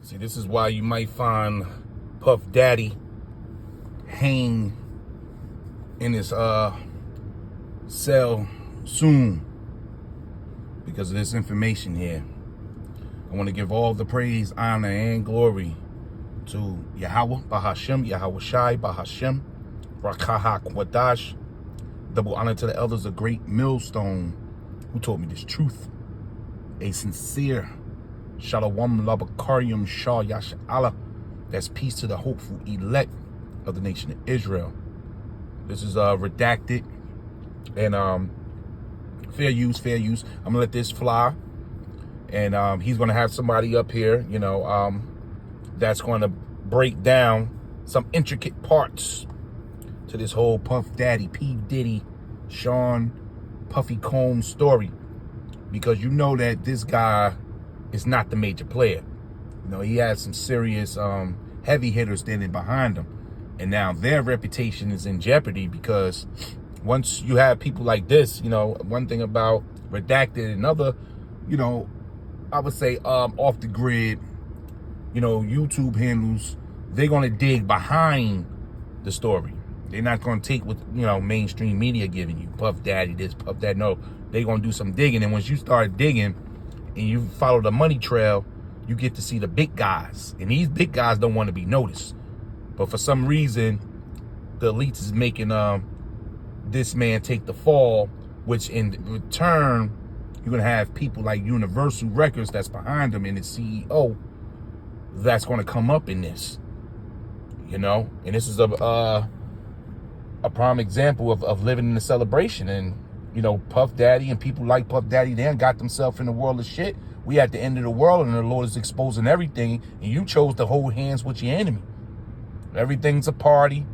See, this is why you might find Puff Daddy hang in his cell soon because of this information here. I want to give all the praise, honor, and glory to Yahweh, Bahashem, Yahweh Shai, Bahashem, Rakaha Kwadash. Double honor to the elders of Great Millstone who told me this truth. A sincere Shalom Labakarium Shah Yasha Allah. That's peace to the hopeful elect of the nation of Israel. This is redacted and fair use. I'm gonna let this fly, and he's gonna have somebody up here, that's gonna break down some intricate parts to this whole Puff Daddy, P. Diddy, Sean Puffy Combs story, because you know that this guy is not the major player. He has some serious heavy hitters standing behind him, and now their reputation is in jeopardy because once you have people like this, one thing about redacted, another, I would say off the grid, YouTube handles, they're gonna dig behind the story. They're not gonna take what mainstream media giving you. Puff Daddy this, Puff that. No, they're gonna do some digging, and once you start digging and you follow the money trail, you get to see the big guys, and these big guys don't want to be noticed. But for some reason, the elites is making this man take the fall, which in return, you're gonna have people like Universal Records that's behind him and the CEO that's gonna come up in this, and this is a prime example of living in the celebration. And Puff Daddy and people like Puff Daddy then got themselves in the world of shit. We at the end of the world, and the Lord is exposing everything, and you chose to hold hands with your enemy. Everything's a party,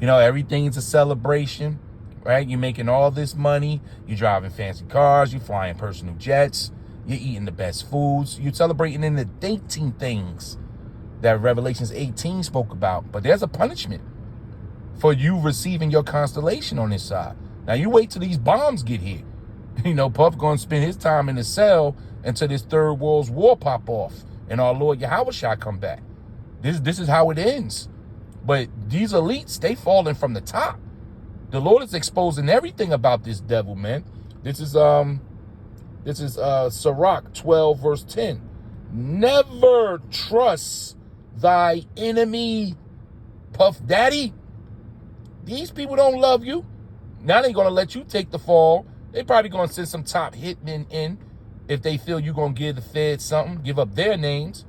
everything's a celebration, right? You're making all this money, you're driving fancy cars, you're flying personal jets, you're eating the best foods, you're celebrating in the dating things that Revelations 18 spoke about. But there's a punishment for you receiving your constellation on this side. Now you wait till these bombs get here. Puff gonna spend his time in the cell until this third world's war pop off and our Lord Yahweh Shai come back. This is how it ends. But these elites, they falling from the top. The Lord is exposing everything about this devil, man. This is Sirach 12 verse 10. Never trust thy enemy, Puff Daddy. These people don't love you. Now they're gonna let you take the fall. They probably gonna send some top hitmen in if they feel you're gonna give the feds something, give up their names,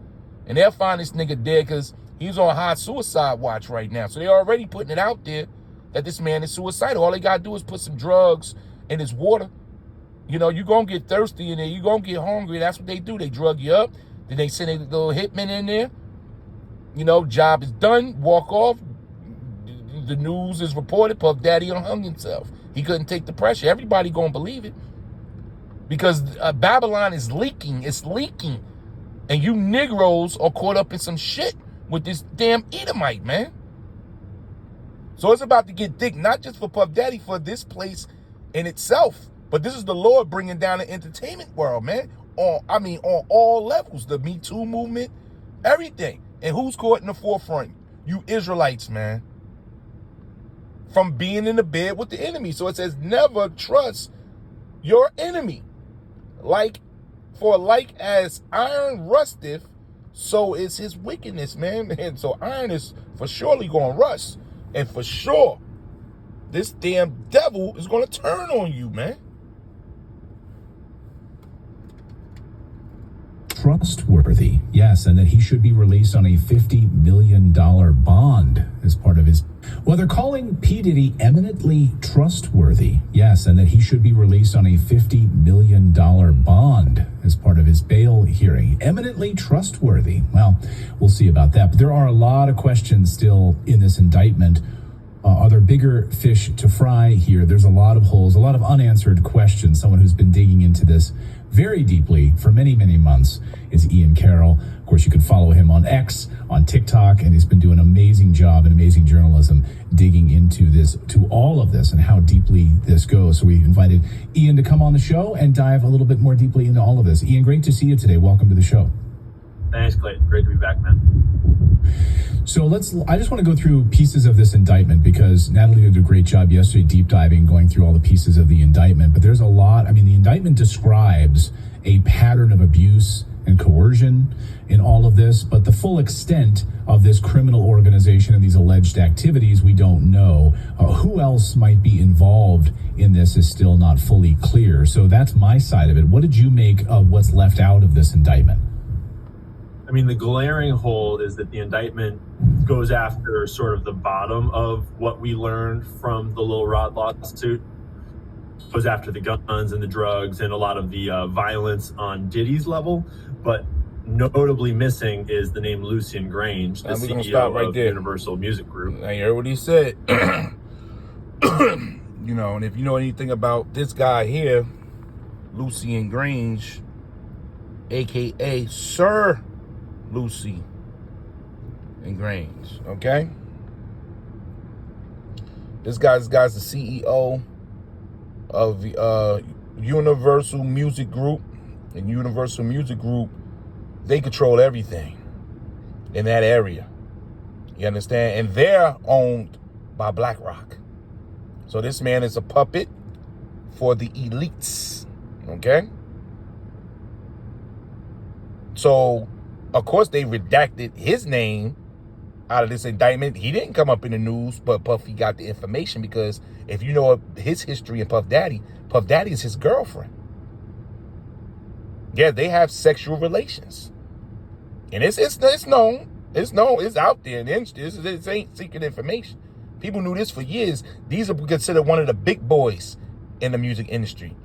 and they'll find this nigga dead because he's on high suicide watch right now. So they're already putting it out there that this man is suicidal. All they gotta do is put some drugs in his water. You're gonna get thirsty in there. You're gonna get hungry. That's what they do. They drug you up. Then they send a little hitman in there. Job is done. Walk off. The news is reported Puff Daddy hung himself. He couldn't take the pressure. Everybody gonna believe it because Babylon is leaking. It's leaking, and you Negroes are caught up in some shit with this damn Edomite, man. So it's about to get thick, not just for Puff Daddy, for this place in itself. But this is the Lord bringing down the entertainment world, man. On all levels, the Me Too movement, everything. And who's caught in the forefront? You Israelites, man. From being in the bed with the enemy. So it says, never trust your enemy. Like as iron rusteth, so is his wickedness, man. And so iron is for surely going to rust. And for sure, this damn devil is going to turn on you, man. Trustworthy, yes, and that he should be released on a $50 million bond as part of his... Well, they're calling P. Diddy eminently trustworthy, yes, and that he should be released on a $50 million bond as part of his bail hearing. Eminently trustworthy. Well, we'll see about that. But there are a lot of questions still in this indictment. Are there bigger fish to fry here? There's a lot of holes, a lot of unanswered questions. Someone who's been digging into this very deeply for many, many months is Ian Carroll. Of course, you can follow him on X, on TikTok, and he's been doing an amazing job and amazing journalism digging into this, to all of this and how deeply this goes. So we invited Ian to come on the show and dive a little bit more deeply into all of this. Ian, great to see you today. Welcome to the show. Thanks, Clayton. Great to be back, man. So I just want to go through pieces of this indictment because Natalie did a great job yesterday deep diving, going through all the pieces of the indictment. But there's a lot. I mean, the indictment describes a pattern of abuse and coercion in all of this, but the full extent of this criminal organization and these alleged activities, we don't know. Who else might be involved in this is still not fully clear. So that's my side of it. What did you make of what's left out of this indictment? I mean, the glaring hole is that the indictment goes after sort of the bottom of what we learned from the Lil Rod lawsuit. Goes after the guns and the drugs and a lot of the violence on Diddy's level, but notably missing is the name Lucian Grange, the CEO of Universal Music Group. Now, you heard what he said. You know, and if you know anything about this guy here, Lucian Grange, aka Sir Lucy and Grange, okay? This guy's the CEO of Universal Music Group. And Universal Music Group, they control everything in that area. You understand? And they're owned by BlackRock. So this man is a puppet for the elites, okay? So, of course, they redacted his name out of this indictment. He didn't come up in the news, but Puffy got the information because if you know his history and Puff Daddy is his girlfriend. Yeah, they have sexual relations. And it's known. It's known. It's out there. This ain't secret information. People knew this for years. These are considered one of the big boys in the music industry.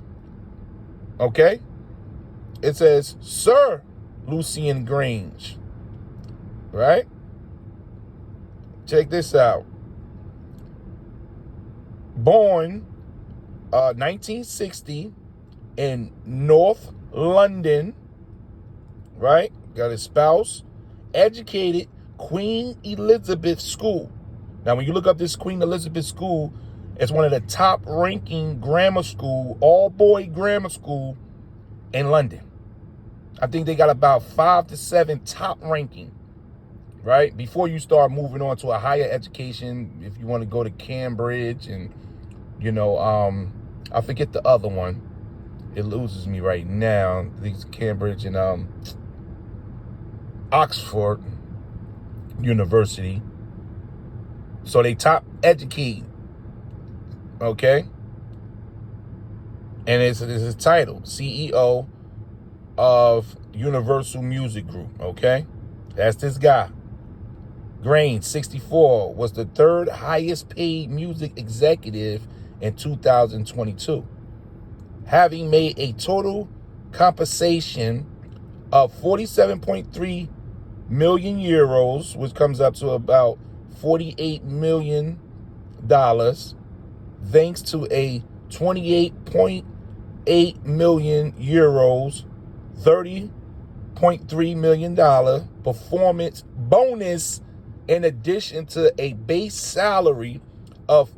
Okay? It says, Sir Lucian Grange. Right? Check this out. Born 1960 in North London, right? Got his spouse. Educated Queen Elizabeth School. Now, when you look up this Queen Elizabeth School, it's one of the top-ranking grammar school, all-boy grammar school in London. I think they got about 5 to 7 top-ranking, right? Before you start moving on to a higher education, if you want to go to Cambridge and, you know, I forget the other one. It loses me right now. I think it's Cambridge and Oxford University. So they top educate, okay? And it's a title, CEO of Universal Music Group, okay? That's this guy. Grange, 64, was the third highest paid music executive in 2022, having made a total compensation of 47.3 million euros, which comes up to about $48 million, thanks to a 28.8 million euros, $30.3 million performance bonus, in addition to a base salary of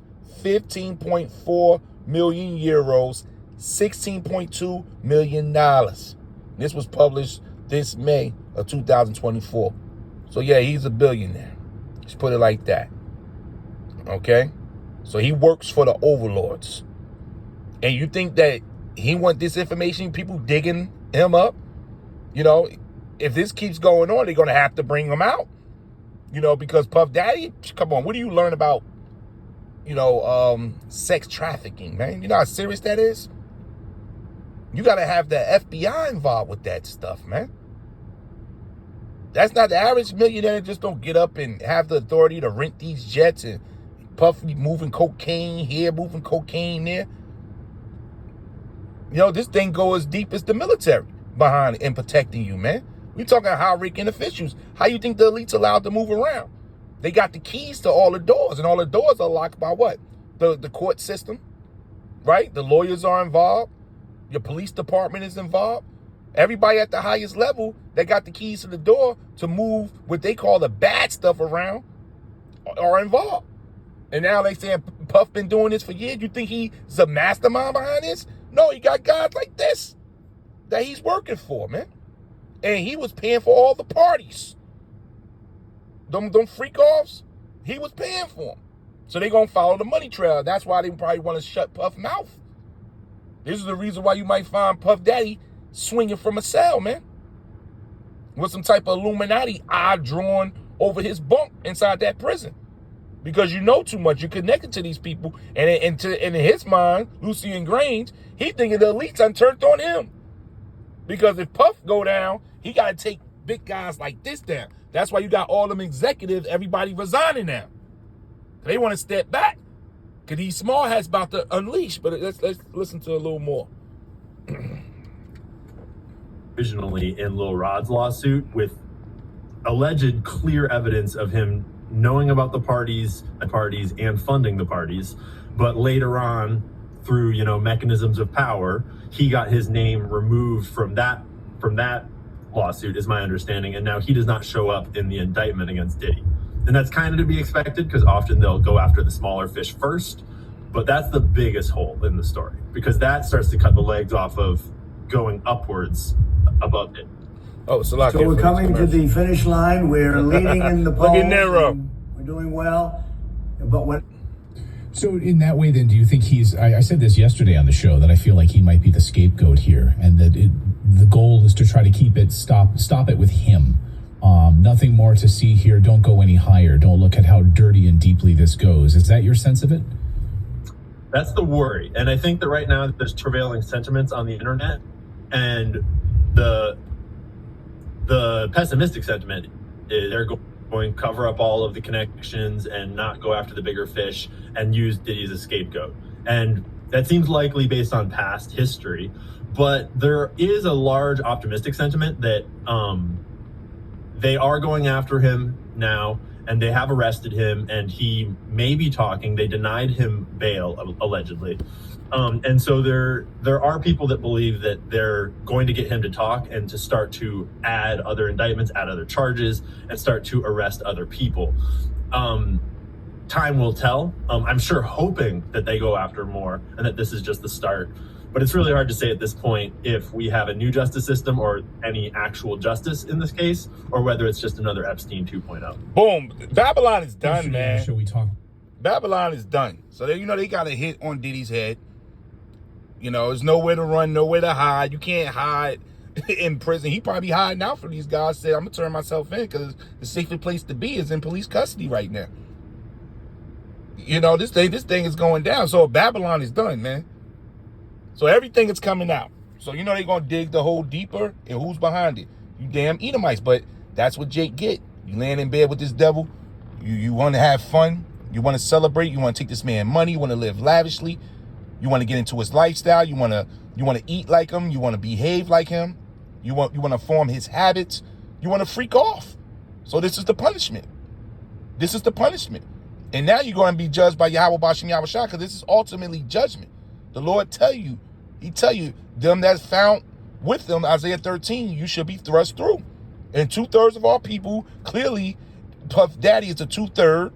15.4 million euros, $16.2 million. This was published this May of 2024. So yeah, he's a billionaire. Just put it like that. Okay? So he works for the overlords. And you think that he want this information, people digging him up? You know, if this keeps going on, they're going to have to bring him out. You know, because Puff Daddy, come on, what do you learn about, you know, sex trafficking, man? You know how serious that is? You got to have the FBI involved with that stuff, man. That's not the average millionaire that just don't get up and have the authority to rent these jets and Puff moving cocaine here, moving cocaine there. You know, this thing goes as deep as the military behind and protecting you, man. We talking high-ranking officials. How you think the elite's allowed to move around? They got the keys to all the doors, and all the doors are locked by what? The court system, right? The lawyers are involved. Your police department is involved. Everybody at the highest level that got the keys to the door to move what they call the bad stuff around are involved. And now they saying Puff been doing this for years. You think he's a mastermind behind this? No, he got guys like this that he's working for, man. And he was paying for all the parties. Them freak offs, he was paying for them. So they gonna follow the money trail. That's why they probably want to shut Puff mouth. This is the reason why you might find Puff Daddy swinging from a cell, man, with some type of Illuminati eye drawn over his bunk inside that prison. Because you know too much, you're connected to these people, and in his mind, Lucian Grange, he thinking the elites done turned on him. Because if Puff go down, he got to take big guys like this down. That's why you got all them executives, everybody resigning now. They want to step back, because these small hats about to unleash. But let's listen to a little more. Originally in Lil Rod's lawsuit with alleged clear evidence of him knowing about the parties and funding the parties, but later on through mechanisms of power, he got his name removed from that lawsuit, is my understanding, and now he does not show up in the indictment against Diddy. And that's kind of to be expected, because often they'll go after the smaller fish first, but that's the biggest hole in the story, because that starts to cut the legs off of going upwards above it. Oh, so we're coming to the finish line. We're leading in the polls. Look at Nero. We're doing well. But what? So in that way, then, do you think I said this yesterday on the show, that I feel like he might be the scapegoat here, and that the goal is to try to keep it, stop it with him. Nothing more to see here. Don't go any higher. Don't look at how dirty and deeply this goes. Is that your sense of it? That's the worry. And I think that right now there's prevailing sentiments on the internet, and the pessimistic sentiment is they're going to cover up all of the connections and not go after the bigger fish and use Diddy as a scapegoat. And that seems likely based on past history, but there is a large optimistic sentiment that they are going after him now, and they have arrested him, and he may be talking. They denied him bail, allegedly. And so there are people that believe that they're going to get him to talk and to start to add other indictments, add other charges, and start to arrest other people. Time will tell. I'm sure hoping that they go after more and that this is just the start. But it's really hard to say at this point if we have a new justice system or any actual justice in this case, or whether it's just another Epstein 2.0. Boom. Babylon is done, man. Should we talk? Babylon is done. So they got a hit on Diddy's head. There's nowhere to run, nowhere to hide. You can't hide in prison. He probably hiding out for these guys. Said, I'm going to turn myself in because the safest place to be is in police custody right now. This thing is going down. So Babylon is done, man. So everything is coming out. So they're going to dig the hole deeper, and who's behind it? You damn Edomites. But that's what Jake get. You laying in bed with this devil. You want to have fun. You want to celebrate. You want to take this man money. You want to live lavishly. You want to get into his lifestyle. You want to eat like him. You want to behave like him. You want to form his habits. You want to freak off. So this is the punishment. This is the punishment. And now you're going to be judged by Yahweh Bashem Yahweh Shah, because this is ultimately judgment. The Lord he tell you, them that's found with them, Isaiah 13, you should be thrust through. And 2/3 of all people, clearly, Puff Daddy is a 2/3.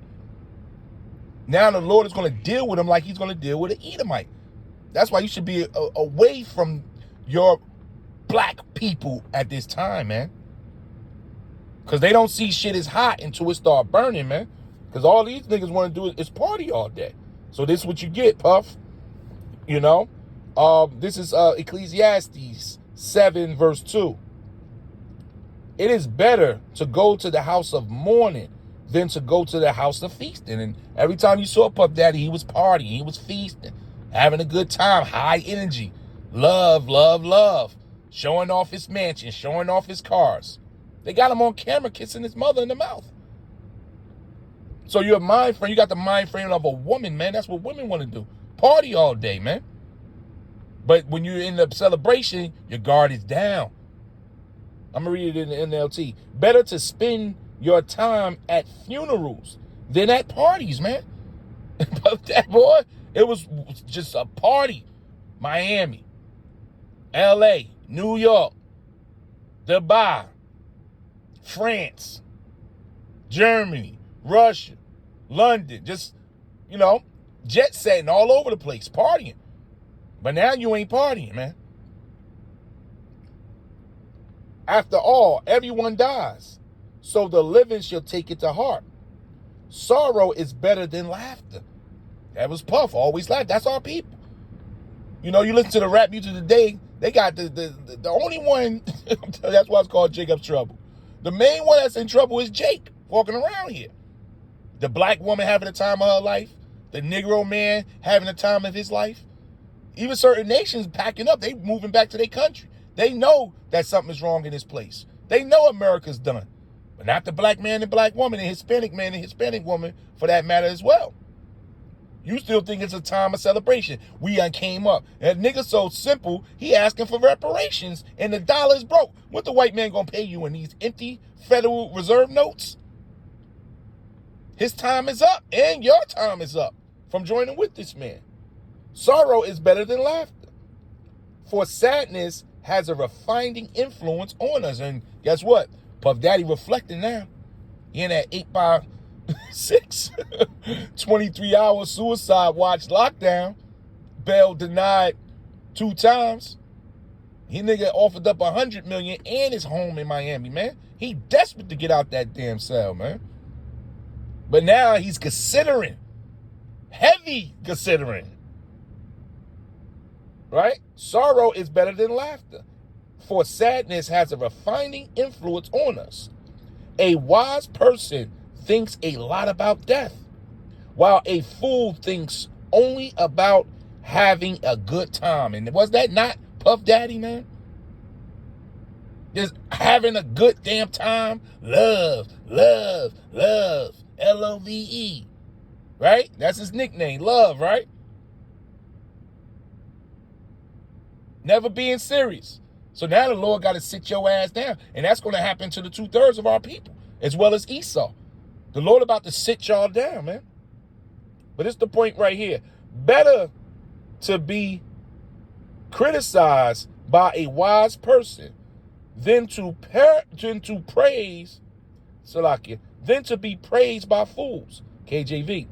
Now the Lord is going to deal with him like he's going to deal with an Edomite. That's why you should be away from your black people at this time, man. Because they don't see shit as hot until it start burning, man. Because all these niggas want to do is party all day. So this is what you get, Puff. This is Ecclesiastes 7 verse 2. It is better to go to the house of mourning than to go to the house of feasting. And every time you saw Puff Daddy, he was partying, he was feasting, having a good time, high energy, love, love, love, showing off his mansion, showing off his cars. They got him on camera kissing his mother in the mouth. So you're a mind frame. You got the mind frame of a woman, man. That's what women want to do. Party all day, man. But when you're in the celebration, your guard is down. I'm going to read it in the NLT. Better to spend your time at funerals than at parties, man. But that boy, it was just a party. Miami, LA, New York, Dubai, France, Germany, Russia, London, just, jet setting all over the place, partying. But now you ain't partying, man. After all, everyone dies, so the living shall take it to heart. Sorrow is better than laughter. That was Puff, always laugh. That's our people. You know, you listen to the rap music today, they got the only one, that's why it's called Jacob's Trouble. The main one that's in trouble is Jake, walking around here. The black woman having the time of her life, the Negro man having the time of his life. Even certain nations packing up, they moving back to their country. They know that something is wrong in this place. They know America's done. But not the black man and black woman, and Hispanic man and Hispanic woman, for that matter as well. You still think it's a time of celebration. We came up. And nigga so simple, he asking for reparations, and the dollar is broke. What the white man gonna pay you in these empty Federal Reserve notes? His time is up, and your time is up from joining with this man. Sorrow is better than laughter, for sadness has a refining influence on us. And guess what? Puff Daddy reflecting now. He in that 8x6, 23-hour suicide watch lockdown. Bail denied 2 times. He nigga offered up $100 million and his home in Miami, man. He desperate to get out that damn cell, man. But now he's considering, heavy considering. Right? Sorrow is better than laughter, for sadness has a refining influence on us. A wise person thinks a lot about death, while a fool thinks only about having a good time. And was that not Puff Daddy, man? Just having a good damn time. Love, love, love. Love. Right? That's his nickname. Love, right? Never being serious. So now the Lord got to sit your ass down. And that's going to happen to the 2/3 of our people, as well as Esau. The Lord about to sit y'all down, man. But it's the point right here. Better to be criticized by a wise person than to praise, Salakia, than to be praised by fools. KJV.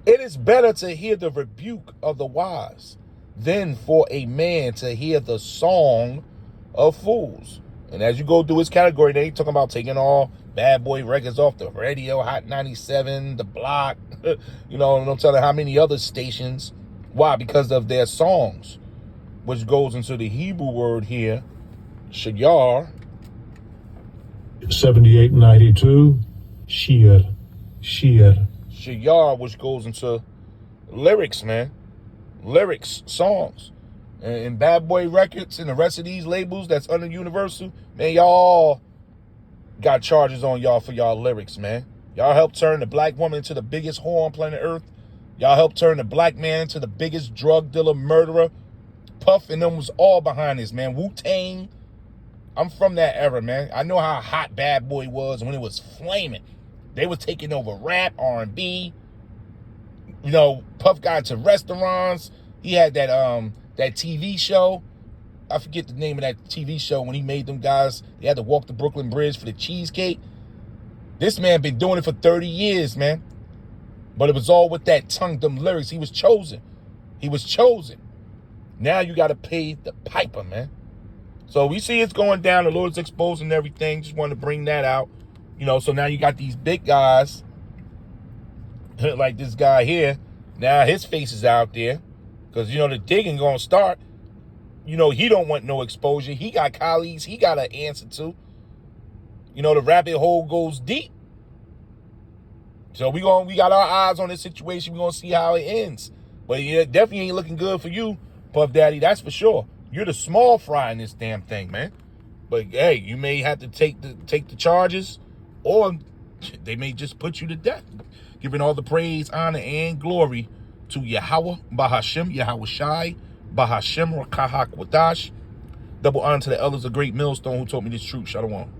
It is better to hear the rebuke of the wise than for a man to hear the song of fools. And as you go through his category, they ain't talking about taking all bad boy records off the radio, Hot 97, the block, you know, don't tell them how many other stations. Why? Because of their songs, which goes into the Hebrew word here, shayar. 7892, shir. Shayar, which goes into lyrics, man. Lyrics, songs. And Bad Boy Records and the rest of these labels that's under Universal, man, y'all got charges on y'all for y'all lyrics, man. Y'all helped turn the black woman into the biggest whore on planet Earth. Y'all helped turn the black man into the biggest drug dealer, murderer. Puff and them was all behind this, man. Wu-Tang. I'm from that era, man. I know how hot Bad Boy was when it was flaming. They was taking over rap, R&B. You know, Puff got into restaurants. He had that TV show. I forget the name of that TV show when he made them guys. They had to walk the Brooklyn Bridge for the cheesecake. This man been doing it for 30 years, man. But it was all with that tongue, them lyrics. He was chosen. He was chosen. Now you got to pay the piper, man. So we see it's going down. The Lord's exposing everything. Just wanted to bring that out. You know, so now you got these big guys like this guy here. Now his face is out there because, you know, the digging going to start. You know, he don't want no exposure. He got colleagues he got to answer to. You know, the rabbit hole goes deep. So we got our eyes on this situation. We're going to see how it ends. But it definitely ain't looking good for you, Puff Daddy. That's for sure. You're the small fry in this damn thing, man. But, hey, you may have to take the charges, or they may just put you to death. Giving all the praise, honor, and glory to Yahweh, Bahashem, Yahweh Shai, Bahashem, Rakahak Wadash. Double honor to the elders of Great Millstone who taught me this truth. Shalom.